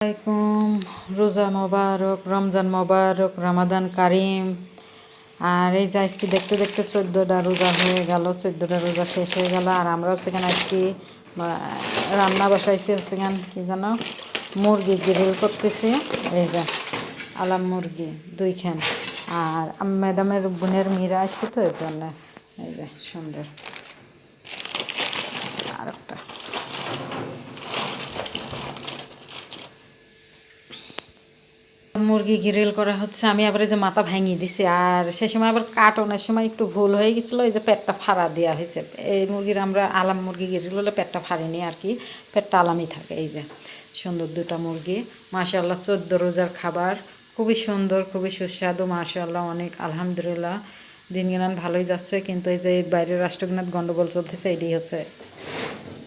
আসসালামাইকুম। রোজা মোবারক, রমজান মোবারক, রমাদান কারিম। আর এই যে আজকে দেখতে দেখতে 14টা রোজা হয়ে গেল, 14টা রোজা শেষ হয়ে গেল। আর আমরা হচ্ছে কেন আজকে রান্না বসাইছি হচ্ছে কেন কি জানো, মুরগি গ্রিল করতেছি। এই যে আলাম মুরগি 2খান। আর ম্যাডামের বোনের মেয়েরা আসবে তো এর জন্য এই যে সুন্দর আর একটা মুরগি গ্রিল করা হচ্ছে। আমি আবার এই যে মাথা ভাঙিয়ে দিছি, আর সে সময় আবার কাটনের সময় একটু ভুল হয়ে গেছিলো, এই যে পেটটা ফাড়া দেওয়া হয়েছে। এই মুরগির আমরা আলাম মুরগি গ্রিল হলে পেটটা ফাড়িনি আর কি, পেটটা আলামই থাকে। এই যে সুন্দর 2টা মুরগি, মাশাআল্লাহ 14 রোজার খাবার, খুবই সুন্দর, খুবই সুস্বাদু, মাশাআল্লাহ অনেক আলহামদুলিল্লাহ। দিনগুলো ভালোই যাচ্ছে, কিন্তু এই যে বাইরের রাষ্ট্রগুলোর গণ্ডগোল চলতেছে, এটাই হচ্ছে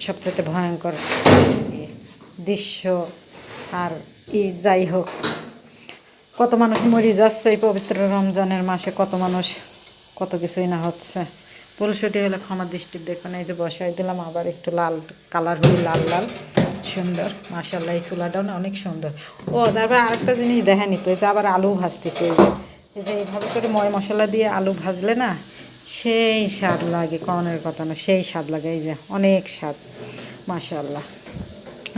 সবচেয়ে ভয়ঙ্কর দৃশ্য। আর যাই হোক, কত মানুষ মরে যাচ্ছে এই পবিত্র রমজানের মাসে, কত মানুষ, কত কিছুই না হচ্ছে। পুলসুটি হলে ক্ষমা দৃষ্টি দেখবেন। এই যে বসাই দিলাম, আবার একটু লাল কালার হয়ে লাল লাল সুন্দর, মাশাআল্লাহ। এই চুলাটাও না অনেক সুন্দর। ও তারপর আরেকটা জিনিস দেখেনি তো, এই যে আবার আলু ভাজতেছে। এই যে এইভাবে করে ময় মশলা দিয়ে আলু ভাজলে না সেই স্বাদ লাগে, কনের কথা না, সেই স্বাদ লাগে। এই যে অনেক স্বাদ, মাশাআল্লাহ।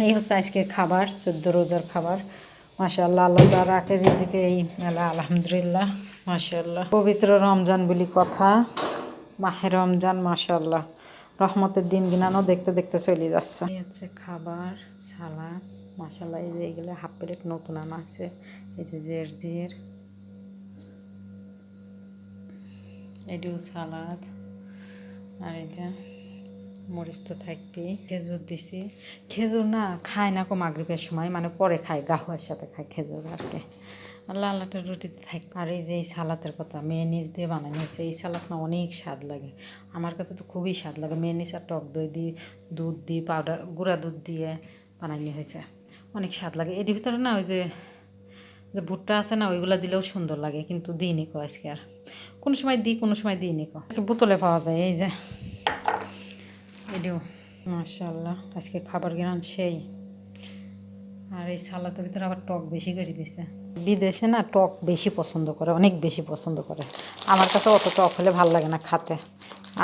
এই হচ্ছে আজকের খাবার, 14 রোজার খাবার। মাশাআল্লাহ, আল্লাহ যা রাখে রিজিকে এই মেলা, আলহামদুলিল্লাহ, মাশাআল্লাহ। পবিত্র রমজান বলি কথা, মাহে রমজান, মাশাআল্লাহ রহমতের দিন গিনানো দেখতে দেখতে চলে যাচ্ছে। এই হচ্ছে খাবার, সালাদ, মাশাআল্লাহ। এই যে এইগুলো হাফ প্লেট নতুন আনা আছে। এই যে জের এটিও সালাদ। আর এই যে মরিচ তো থাকবেই, খেজুর দিছি। খেজুর না খায় না কো মাগরিবের সময়, মানে পরে খায়, গাহুয়ার সাথে খায় খেজুর আর কি। আল্লাহ আল্লাহটা রুটিতে থাকবে। আর এই যে এই সালাতের কথা, মেয়োনিজ দিয়ে বানানো হয়েছে। এই সালাদ না অনেক স্বাদ লাগে, আমার কাছে তো খুবই স্বাদ লাগে। মেয়োনিজ আর টক দই দিয়ে, দুধ দিয়ে, পাউডার গুঁড়া দুধ দিয়ে বানানো হয়েছে, অনেক স্বাদ লাগে। এর ভিতরে না ওই যে ভুট্টা আছে না, ওইগুলো দিলেও সুন্দর লাগে, কিন্তু দিইনি কো আজকে। আর কোনো সময় দিই, কোনো সময় দিইনি কো। বোতলে পাওয়া যায়। এই যে এটিও মাশাআল্লাহ, আজকে খাবার গিরান সেই। আর এই সালাদের ভিতরে আবার টক বেশি করে দিছে। বিদেশে না টক বেশি পছন্দ করে, অনেক বেশি পছন্দ করে। আমার কাছে অত টক হলে ভাল লাগে না খেতে।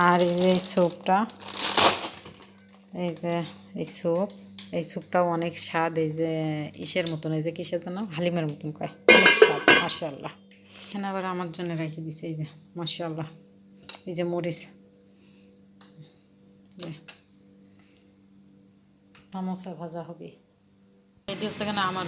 আর এই যে স্যুপটা, এই যে এই স্যুপটাও অনেক স্বাদ। এই যে ইসের মতন, এই যে কিসের জন্য, হালিমের মতন কয়, অনেক স্বাদ, মাশাআল্লাহ। এখানে আবার আমার জন্য রেখে দিছে এই যে মাশাআল্লাহ। এই যে মরিচ, সমোসা ভাজা হবে। এটি হচ্ছে কেন আমার